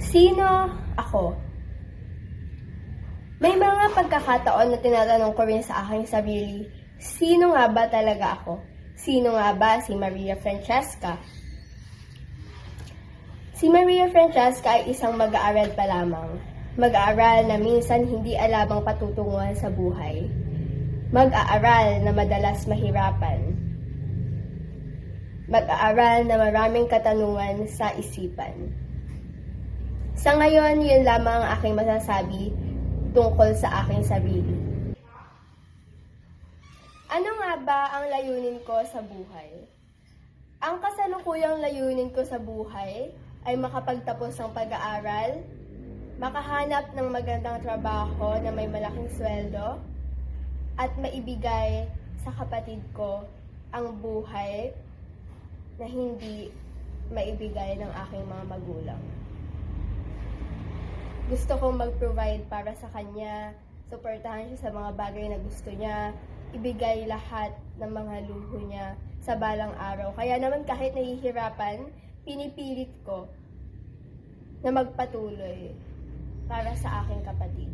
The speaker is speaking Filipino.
Sino ako? May mga pagkakataon na tinatanong ko rin sa aking sarili, sino nga ba talaga ako? Sino nga ba si Maria Francesca? Si Maria Francesca ay isang mag-aaral pa lamang. Mag-aaral na minsan hindi alam ang patutunguhan sa buhay. Mag-aaral na madalas mahirapan. Mag-aaral na maraming katanungan sa isipan. Sa ngayon, yun lamang ang aking masasabi tungkol sa aking sarili. Ano nga ba ang layunin ko sa buhay? Ang kasalukuyang layunin ko sa buhay ay makapagtapos ng pag-aaral, makahanap ng magandang trabaho na may malaking sweldo, at maibigay sa kapatid ko ang buhay na hindi maibigay ng aking mga magulang. Gusto kong mag-provide para sa kanya, suportahan siya sa mga bagay na gusto niya, ibigay lahat ng mga luho niya sa balang araw. Kaya naman kahit nahihirapan, pinipilit ko na magpatuloy para sa aking kapatid.